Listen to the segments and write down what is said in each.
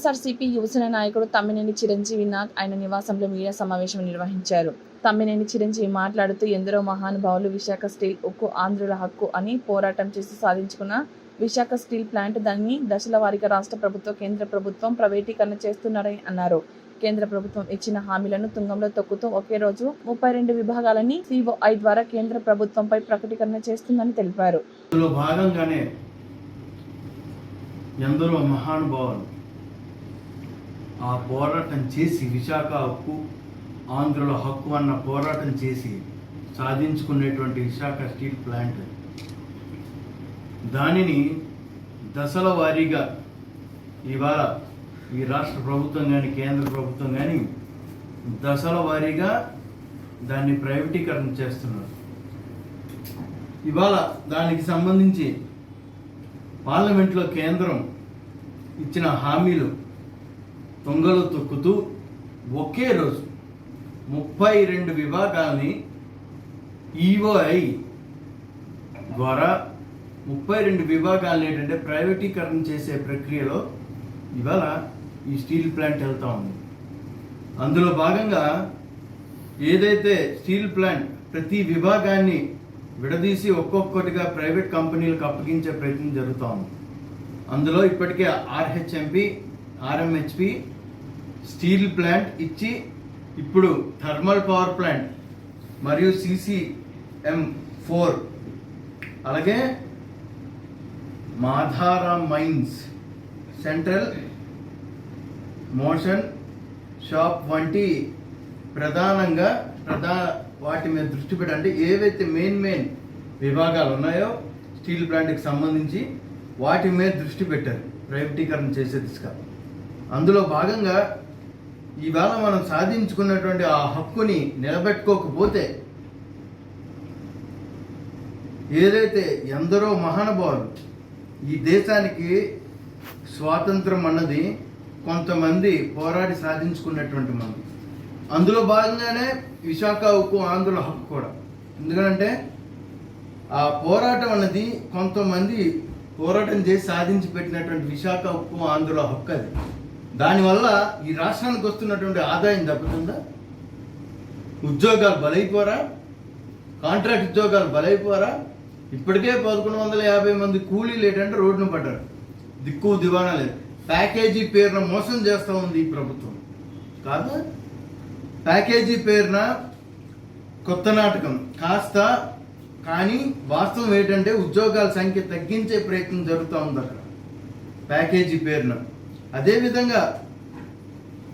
వైఎస్ఆర్సీపీ యువసేన నాయకుడు తమ్మినేని చిరంజీవి నాగ్ ఆయన నివాసంలో మీడియా సమావేశం నిర్వహించారు. తమ్మినేని చిరంజీవి మాట్లాడుతూ ఎందరో మహానుభావులు విశాఖ స్టీల్ ఉక్కు ఆంధ్రుల హక్కు అని పోరాటం చేసి సాధించుకున్న విశాఖ స్టీల్ ప్లాంట్ దాన్ని దశల వారీగా రాష్ట్ర ప్రభుత్వం, కేంద్ర ప్రభుత్వం ప్రైవేటీకరణ చేస్తున్నారని అన్నారు. కేంద్ర ప్రభుత్వం ఇచ్చిన హామీలను తుంగంలో తొక్కుతూ ఒకే రోజు 32 విభాగాలని COI ద్వారా కేంద్ర ప్రభుత్వంపై ప్రకటీకరణ చేస్తుందని తెలిపారు. భాగంగానే ఎందరో మహానుభావులు ఆ పోరాటం చేసి విశాఖ హక్కు ఆంధ్రుల హక్కు అన్న పోరాటం చేసి సాధించుకునేటువంటి విశాఖ స్టీల్ ప్లాంట్ దానిని దశల వారీగా ఇవాళ ఈ రాష్ట్ర ప్రభుత్వం కానీ కేంద్ర ప్రభుత్వం కానీ దశల వారీగా దాన్ని ప్రైవేటీకరణ చేస్తున్నారు. ఇవాళ దానికి సంబంధించి పార్లమెంట్లో కేంద్రం ఇచ్చిన హామీలు తొంగలు తొక్కుతూ ఒకే రోజు 32 విభాగాల్ని EOI ద్వారా 32 విభాగాలను ఏంటంటే ప్రైవేటీకరణ చేసే ప్రక్రియలో ఇవాళ ఈ స్టీల్ ప్లాంట్ వెళ్తూ ఉంది. అందులో భాగంగా ఏదైతే స్టీల్ ప్లాంట్ ప్రతి విభాగాన్ని విడదీసి ఒక్కొక్కటిగా ప్రైవేట్ కంపెనీలకు అప్పగించే ప్రయత్నం జరుగుతూ ఉంది. అందులో ఇప్పటికే RHMP, RMHP స్టీల్ ప్లాంట్ ఇచ్చి ఇప్పుడు థర్మల్ పవర్ ప్లాంట్ మరియు CCM4 అలాగే మాధారాం మైన్స్, సెంట్రల్ మోషన్ షాప్ వంటి ప్రధానంగా వాటి మీద దృష్టి పెట్టండి. ఏవైతే మెయిన్ విభాగాలు ఉన్నాయో స్టీల్ ప్లాంట్కి సంబంధించి వాటి మీద దృష్టి పెట్టారు ప్రైవేటీకరణ చేసే దిశగా. అందులో భాగంగా ఈవేళ మనం సాధించుకున్నటువంటి ఆ హక్కుని నిలబెట్టుకోకపోతే ఏదైతే ఎందరో మహానుభావులు ఈ దేశానికి స్వాతంత్రం అన్నది కొంతమంది పోరాడి సాధించుకున్నటువంటి మంది, అందులో భాగంగానే విశాఖ ఉక్కు ఆంధ్రుల హక్కు కూడా. ఎందుకంటే ఆ పోరాటం అన్నది కొంతమంది పోరాటం చేసి సాధించి పెట్టినటువంటి విశాఖ ఉక్కు ఆంధ్రుల హక్కు అది. దానివల్ల ఈ రాష్ట్రానికి వస్తున్నటువంటి ఆదాయం దెబ్బతిందా? ఉద్యోగాలు బలైపోరా? కాంట్రాక్ట్ ఉద్యోగాలు బలైపోరా? ఇప్పటికే 1150 మంది కూలీలు ఏంటంటే రోడ్డును పడ్డారు. దిక్కు దివాణా లేదు. ప్యాకేజీ పేరున మోసం చేస్తూ ఉంది ఈ ప్రభుత్వం కాదు. ప్యాకేజీ పేరున కొత్త నాటకం కాస్త, కానీ వాస్తవం ఏంటంటే ఉద్యోగాల సంఖ్య తగ్గించే ప్రయత్నం జరుగుతూ ఉంది అక్కడ ప్యాకేజీ పేరున. అదేవిధంగా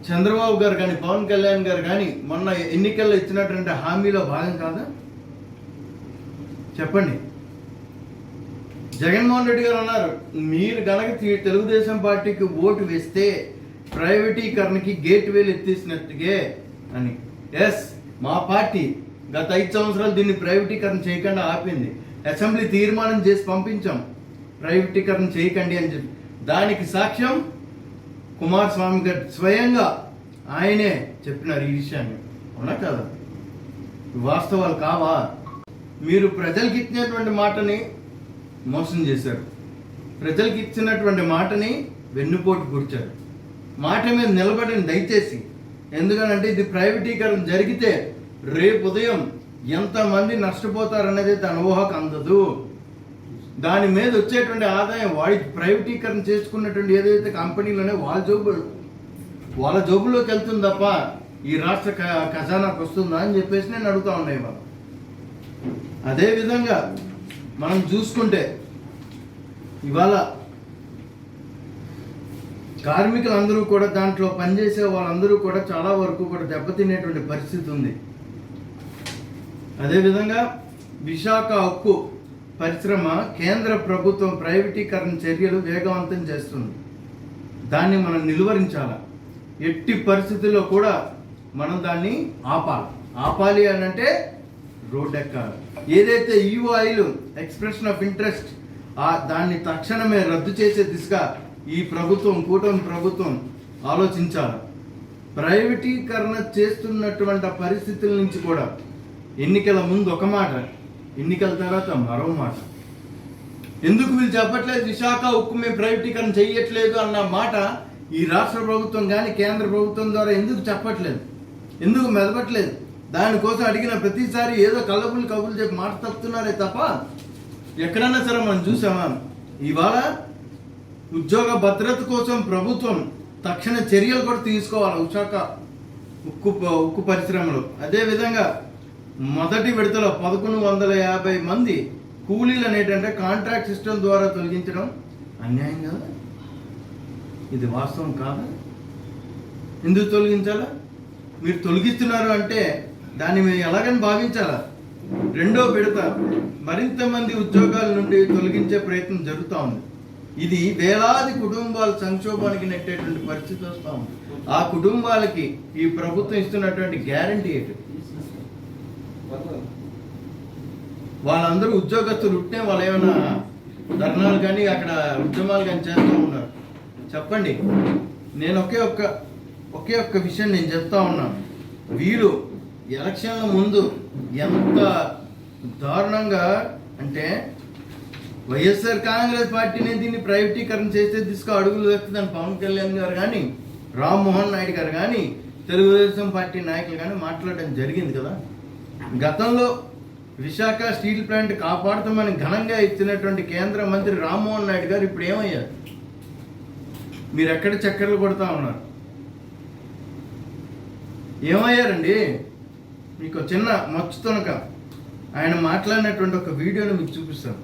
చంద్రబాబు గారు కానీ పవన్ కళ్యాణ్ గారు కానీ మొన్న ఎన్నికల్లో ఇచ్చినటువంటి హామీలో భాగం కాదా చెప్పండి? జగన్మోహన్ రెడ్డి గారు అన్నారు, మీరు గనక తెలుగుదేశం పార్టీకి ఓటు వేస్తే ప్రైవేటీకరణకి గేట్ వేలు ఎత్తేసినట్టుగే అని. ఎస్, మా పార్టీ గత 5 సంవత్సరాలు దీన్ని ప్రైవేటీకరణ చేయకుండా ఆపింది. అసెంబ్లీ తీర్మానం చేసి పంపించాం ప్రైవేటీకరణ చేయకండి అని చెప్పి. దానికి సాక్ష్యం కుమారస్వామి గారు స్వయంగా ఆయనే చెప్పినారు ఈ విషయాన్ని. అవునా కదా? వాస్తవాలు కావా? మీరు ప్రజలకు ఇచ్చినటువంటి మాటని మోసం చేశారు. ప్రజలకు ఇచ్చినటువంటి మాటని వెన్నుపోటు కూర్చారు. మాట మీద నిలబడండి దయచేసి. ఎందుకనంటే ఇది ప్రైవేటీకరణ జరిగితే రేపు ఉదయం ఎంతమంది నష్టపోతారనేది దాని ఊహకు అందదు. దాని మీద వచ్చేటువంటి ఆదాయం వాడి ప్రైవేటీకరణ చేసుకున్నటువంటి ఏదైతే కంపెనీలోనే వాళ్ళ జోబులోకి వెళ్తుంది తప్ప ఈ రాష్ట్ర ఖజానాకు వస్తుందా అని చెప్పేసి నేను అడుగుతా ఉన్నాయి వాళ్ళు. అదేవిధంగా మనం చూసుకుంటే ఇవాళ కార్మికులందరూ కూడా దాంట్లో పనిచేసే వాళ్ళందరూ కూడా చాలా వరకు కూడా దెబ్బతినేటువంటి పరిస్థితి ఉంది. అదేవిధంగా విశాఖ ఉక్కు పరిశ్రమ కేంద్ర ప్రభుత్వం ప్రైవేటీకరణ చర్యలు వేగవంతం చేస్తుంది. దాన్ని మనం నిలువరించాలి. ఎట్టి పరిస్థితుల్లో కూడా మనం దాన్ని ఆపాలి అని అంటే రోడ్ ఎక్కాలి. ఏదైతే EOIలు ఎక్స్ప్రెషన్ ఆఫ్ ఇంట్రెస్ట్ దాన్ని తక్షణమే రద్దు చేసే దిశగా ఈ ప్రభుత్వం, కూటమి ప్రభుత్వం ఆలోచించాలి. ప్రైవేటీకరణ చేస్తున్నటువంటి పరిస్థితుల నుంచి కూడా ఎన్నికల ముందు ఒక మాట, ఎన్నికల తర్వాత మరో మాట. ఎందుకు వీళ్ళు చెప్పట్లేదు విశాఖ ఉక్కు మేము ప్రైవేటీకరణ చెయ్యట్లేదు అన్న మాట ఈ రాష్ట్ర ప్రభుత్వం కానీ కేంద్ర ప్రభుత్వం ద్వారా ఎందుకు చెప్పట్లేదు, ఎందుకు మెదపట్లేదు? దానికోసం అడిగిన ప్రతిసారి ఏదో కళ్ళబుల్లి కబుర్లు చెప్పి మాట తప్పుతున్నారే తప్ప ఎక్కడన్నా సరే మనం చూసామా? ఇవాళ ఉద్యోగ భద్రత కోసం ప్రభుత్వం తక్షణ చర్యలు కూడా తీసుకోవాలి విశాఖ ఉక్కు పరిశ్రమలో. అదేవిధంగా మొదటి విడతలో 1150 మంది కూలీలు అనేటంటే కాంట్రాక్ట్ సిస్టమ్ ద్వారా తొలగించడం అన్యాయం కదా? ఇది వాస్తవం కాదా? ఎందుకు తొలగించాలా? మీరు తొలగిస్తున్నారు అంటే దాన్ని మేము ఎలాగని భావించాలా? రెండో విడత మరింత మంది ఉద్యోగాల నుండి తొలగించే ప్రయత్నం జరుగుతూ ఉంది. ఇది వేలాది కుటుంబాల సంక్షోభానికి నెట్టేటువంటి పరిస్థితి వస్తూ ఉంది. ఆ కుటుంబాలకి ఈ ప్రభుత్వం ఇస్తున్నటువంటి గ్యారంటీ ఏంటి? వాళ్ళందరూ ఉద్యోగస్తులు ఉంటే వాళ్ళు ఏమైనా ధర్నాలు కానీ అక్కడ ఉద్యమాలు కానీ చేస్తూ ఉన్నారు? చెప్పండి. నేను ఒకే ఒక్క విషయం నేను చెప్తా ఉన్నాను. వీళ్ళు ఎలక్షన్ల ముందు ఎంత దారుణంగా అంటే వైఎస్ఆర్ కాంగ్రెస్ పార్టీనే దీన్ని ప్రైవేటీకరణ చేస్తే తీసుకు అడుగులు వేస్తుందని పవన్ కళ్యాణ్ గారు కానీ రామ్మోహన్ నాయుడు గారు కానీ తెలుగుదేశం పార్టీ నాయకులు కానీ మాట్లాడడం జరిగింది కదా. గతంలో విశాఖ స్టీల్ ప్లాంట్ కాపాడుతామని ఘనంగా ఇచ్చినటువంటి కేంద్ర మంత్రి రామ్మోహన్ నాయుడు గారు ఇప్పుడు ఏమయ్యారు? మీరు ఎక్కడ చక్కర్లు కొడతా ఉన్నారు? ఏమయ్యారండి? మీకు చిన్న మచ్చుతనక ఆయన మాట్లాడినటువంటి ఒక వీడియోని మీకు చూపిస్తాను.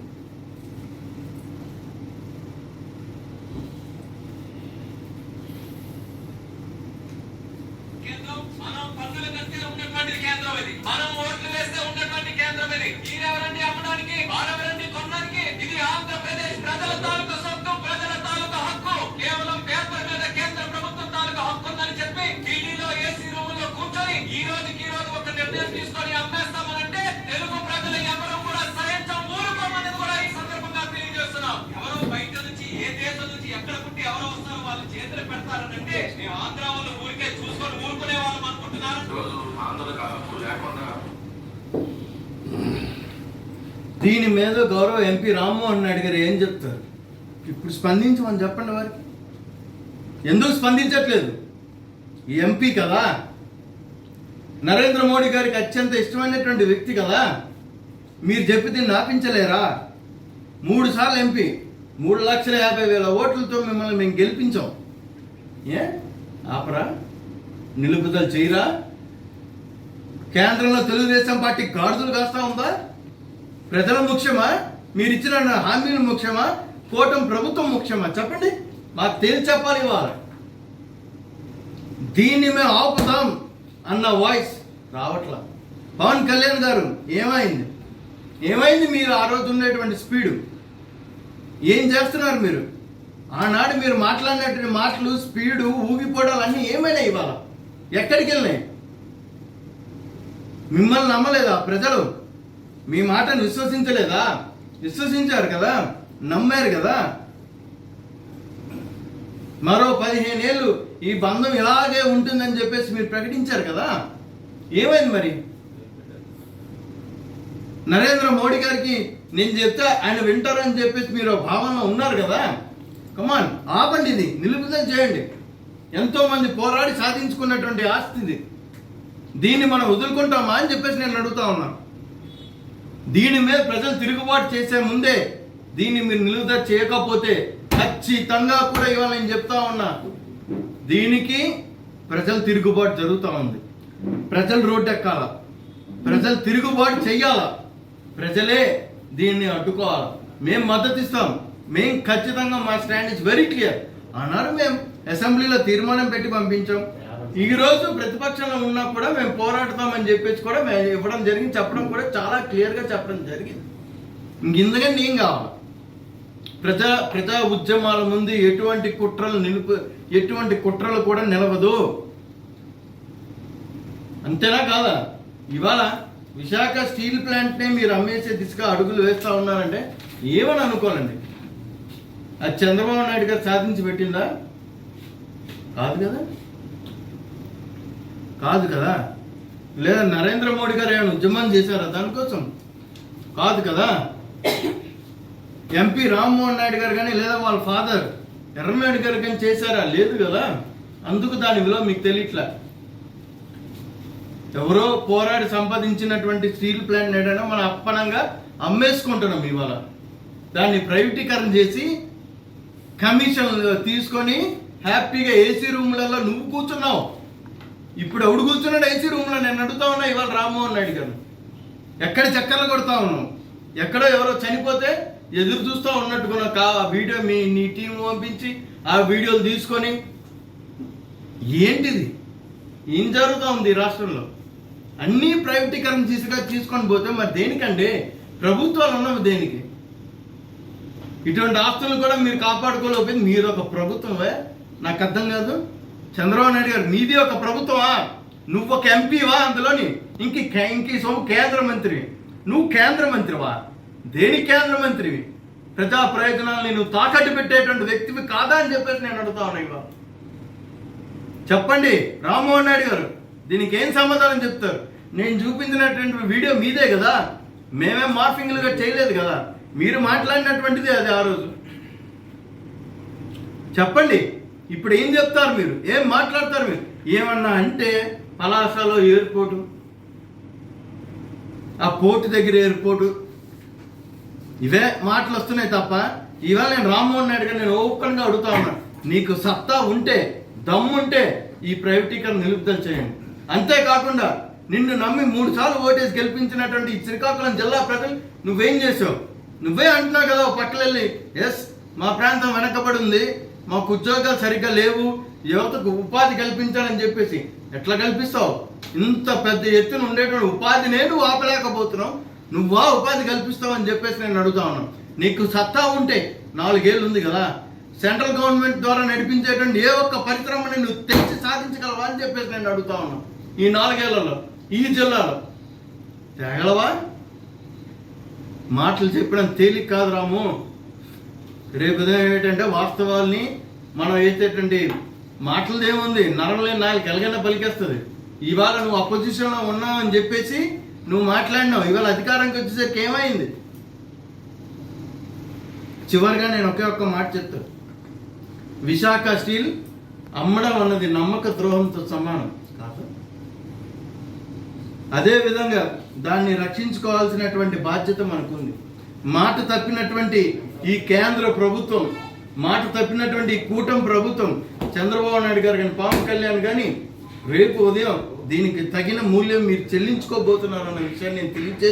మనం ఓట్లు వేస్తే ఉన్నటువంటి కేంద్రం ఇది. మీరెవరండి అమ్మడానికి, వారెవరండి కొనడానికి? ఇది ఆంధ్రప్రదేశ్ ప్రజల తాలూకా సొత్తు, ప్రజల తాలూకా హక్కు. కేవలం పేపర్ మీద కేంద్ర ప్రభుత్వం తాలూకా హక్కు ఉందని చెప్పి ఢిల్లీలో ఏసీ రూముల్లో కూర్చొని ఈ రోజుకి ఒక నిర్ణయం తీసుకొని అమ్మేస్తామనంటే తెలుగు ప్రజలు ఎవరు కూడా సహించం, ఊరుకోమని కూడా ఈ సందర్భంగా తెలియజేస్తున్నాం. ఎవరో బయట నుంచి ఏ దేశం నుంచి ఎక్కడ పుట్టి ఎవరో వస్తారో వాళ్ళు చేతులు పెడతారనంటే మేము ఆంధ్ర వాళ్ళు ఊరికే చూసుకొని ఊరుకునే వాళ్ళం అనుకుంటున్నారు. దీని మీద గౌరవ ఎంపీ రామ్మోహన్ నాయుడు గారు ఏం చెప్తారు? ఇప్పుడు స్పందించమని చెప్పండి వారికి. ఎందుకు స్పందించట్లేదు? ఎంపీ కదా, నరేంద్ర మోడీ గారికి అత్యంత ఇష్టమైనటువంటి వ్యక్తి కదా. మీరు చెప్పి దీన్ని ఆపించలేరా? 3 సార్లు ఎంపీ, 3,50,000 ఓట్లతో మిమ్మల్ని మేము గెలిపించాం. ఏ ఆపరా? నిలుపుదల చేయరా? కేంద్రంలో తెలుగుదేశం పార్టీ గాడుదలు కాస్తా ఉందా? ప్రజల ముఖ్యమా? మీరు ఇచ్చిన హామీలు ముఖ్యమా? కూటమి ప్రభుత్వం ముఖ్యమా? చెప్పండి, మాకు తేల్చి చెప్పాలి. ఇవాళ దీన్ని మేము ఆపుతాం అన్న వాయిస్ రావట్లా. పవన్ కళ్యాణ్ గారు ఏమైంది మీరు ఆ రోజు ఉండేటువంటి స్పీడు? ఏం చేస్తున్నారు మీరు? ఆనాడు మీరు మాట్లాడినటువంటి మాటలు, స్పీడు, ఊగిపోవడాలు అన్నీ ఏమైనా ఇవాళ ఎక్కడికి వెళ్ళినాయి? మిమ్మల్ని నమ్మలేదా ప్రజలు? మీ మాటను విశ్వసించలేదా? విశ్వసించారు కదా, నమ్మారు కదా. మరో 15 ఏళ్ళు ఈ బంధం ఇలాగే ఉంటుందని చెప్పేసి మీరు ప్రకటించారు కదా. ఏమైంది మరి? నరేంద్ర మోడీ గారికి నేను చెప్తే ఆయన వింటారని చెప్పేసి మీరు భావనలో ఉన్నారు కదా. కమాన్, ఆపండి, ఇది నిలుపుదల చేయండి. ఎంతో మంది పోరాడి సాధించుకున్నటువంటి ఆస్తి ఇది. దీన్ని మనం వదులుకుంటామా అని చెప్పేసి నేను అడుగుతా ఉన్నాను. దీని మీద ప్రజలు తిరుగుబాటు చేసే ముందే దీన్ని మీరు నిలుపుదల చేయకపోతే ఖచ్చితంగా కూడా ఇవాళ నేను చెప్తా ఉన్నా, దీనికి ప్రజలు తిరుగుబాటు జరుగుతూ ఉంది. ప్రజలు రోడ్డు ఎక్కాల, ప్రజలు తిరుగుబాటు చెయ్యాల, ప్రజలే దీన్ని అడ్డుకోవాలి. మేము మద్దతు ఇస్తాం. మేము ఖచ్చితంగా మా స్టాండ్ ఇస్ వెరీ క్లియర్. ఆనాడు మేము అసెంబ్లీలో తీర్మానం పెట్టి పంపించాం. ఈ రోజు ప్రతిపక్షంలో ఉన్నా కూడా మేము పోరాడతామని చెప్పేసి కూడా మేము ఇవ్వడం జరిగింది, చెప్పడం కూడా చాలా క్లియర్గా చెప్పడం జరిగింది. ఇంకెందుకంటే ఏం కావాలి? ప్రజా ఉద్యమాల ముందు ఎటువంటి కుట్రలు కూడా నిలవదు. అంతేనా కాదా? ఇవాళ విశాఖ స్టీల్ ప్లాంట్నే మీరు అమ్మేసే దిశగా అడుగులు వేస్తూ ఉన్నారంటే ఏమని అనుకోవాలండి? అది చంద్రబాబు నాయుడు గారు సాధించి పెట్టిందా? కాదు కదా. లేదా నరేంద్ర మోడీ గారు ఏమైనా ఉద్యమం చేశారా దానికోసం? కాదు కదా. ఎంపీ రామ్మోహన్ నాయుడు గారు కానీ లేదా వాళ్ళ ఫాదర్ ఎర్రమేడు గారు కానీ చేశారా? లేదు కదా. అందుకు దాని విలువ మీకు తెలియట్లా. ఎవరో పోరాడి సంపాదించినటువంటి స్టీల్ ప్లాంట్ ఏదైనా మనం అప్పనంగా అమ్మేసుకుంటున్నాం. ఇవాళ దాన్ని ప్రైవేటీకరణ చేసి కమిషన్ తీసుకొని హ్యాపీగా ఏసీ రూమ్లలో నువ్వు కూర్చున్నావు. ఇప్పుడు ఎవడు కూర్చున్నాడు ఏసీ రూమ్లో? నేను అడుగుతా ఉన్నా ఇవాళ రామ్మోహన్ నాయుడు గారు. ఎక్కడ చక్కర్లు కొడతా ఉన్నావు? ఎక్కడో ఎవరో చనిపోతే ఎదురు చూస్తూ ఉన్నట్టుకున్నా వీడియో నీ టీం పంపించి ఆ వీడియోలు తీసుకొని ఏంటిది? ఏం జరుగుతూ ఉంది ఈ రాష్ట్రంలో? అన్నీ ప్రైవేటీకరణ తీసుకొని పోతే మరి దేనికండి? ప్రభుత్వాలు ఉన్నవి దేనికి? ఇటువంటి ఆస్తులను కూడా మీరు కాపాడుకోలేకపోయింది. మీరు ఒక ప్రభుత్వమే? నాకు అర్థం కాదు. చంద్రబాబు నాయుడు గారు మీది ఒక ప్రభుత్వమా? నువ్వు ఒక ఎంపీవా? అందులోని ఇంక సొమ్ము కేంద్ర మంత్రి. నువ్వు కేంద్ర మంత్రివా? దేని కేంద్ర మంత్రివి? ప్రజా ప్రయోజనాలని నువ్వు తాకట్టు పెట్టేటువంటి వ్యక్తివి కాదా అని చెప్పేసి నేను అడుగుతా ఉన్నా. ఇవాళ చెప్పండి రామ్మోహన్ నాయుడు గారు, దీనికి ఏం సమాధానం చెప్తారు? నేను చూపించినటువంటి వీడియో మీదే కదా, మేమేం మార్ఫింగ్లుగా చేయలేదు కదా. మీరు మాట్లాడినటువంటిది అది ఆ రోజు. చెప్పండి ఇప్పుడు ఏం చెప్తారు మీరు? ఏం మాట్లాడతారు మీరు? ఏమన్నా అంటే పలాసలో ఎయిర్పోర్టు, ఆ పోర్టు దగ్గర ఎయిర్పోర్టు, ఇవే మాటలు వస్తున్నాయి తప్ప ఇవాళ నేను రామ్మోహన్ నాయుడు గారు నేను ఓపెన్గా అడుగుతా ఉన్నా, నీకు సత్తా ఉంటే దమ్ముంటే ఈ ప్రైవేటీకరణ నిలుపుదల చేయండి. అంతేకాకుండా నిన్ను నమ్మి 3 సార్లు ఓటేసి గెలిపించినటువంటి ఈ శ్రీకాకుళం జిల్లా ప్రజలు నువ్వేం చేసావు? నువ్వే అంటున్నావు కదా పక్కలెళ్ళి, ఎస్ మా ప్రాంతం వెనకబడి ఉంది, మాకు ఉద్యోగాలు సరిగ్గా లేవు, యువతకు ఉపాధి కల్పించాలని చెప్పేసి. ఎట్లా కల్పిస్తావు? ఇంత పెద్ద ఎత్తున ఉండేటువంటి ఉపాధినే నువ్వు ఆపలేకపోతున్నావు, నువ్వా ఉపాధి కల్పిస్తావు అని చెప్పేసి నేను అడుగుతా ఉన్నాను. నీకు సత్తా ఉంటే 4 ఏళ్ళు ఉంది కదా, సెంట్రల్ గవర్నమెంట్ ద్వారా నడిపించేటువంటి ఏ ఒక్క పరిశ్రమని నువ్వు తెచ్చి సాధించగలవా అని చెప్పేసి నేను అడుగుతా ఉన్నాను. ఈ 4 ఏళ్లలో ఈ జిల్లాలో తేగలవా? మాటలు చెప్పడం తేలిక కాదు రాము. రేపు ఏంటంటే వాస్తవాల్ని మనం వేసేటువంటి మాటలది ఏముంది, నరం లేని నాలుగు ఎలాగైనా పలికేస్తుంది. ఇవాళ నువ్వు అపోజిషన్లో ఉన్నావు అని చెప్పేసి నువ్వు మాట్లాడినావు, ఇవాళ అధికారానికి వచ్చేసరికి ఏమైంది? చివరిగా నేను ఒకే ఒక్క మాట చెప్తాను, విశాఖ స్టీల్ అమ్మడం అన్నది నమ్మక ద్రోహంతో సమానం కాదు. అదేవిధంగా దాన్ని రక్షించుకోవాల్సినటువంటి బాధ్యత మనకుంది. మాట తప్పినటువంటి ఈ కేంద్ర ప్రభుత్వం, మాట తప్పినటువంటి ఈ కూటమి ప్రభుత్వం, చంద్రబాబు నాయుడు గారు కానీ పవన్ కళ్యాణ్ కానీ రేపు ఉదయం దీనికి తగిన మూల్యం మీరు చెల్లించుకోబోతున్నారన్న విషయాన్ని నేను తెలియజేసి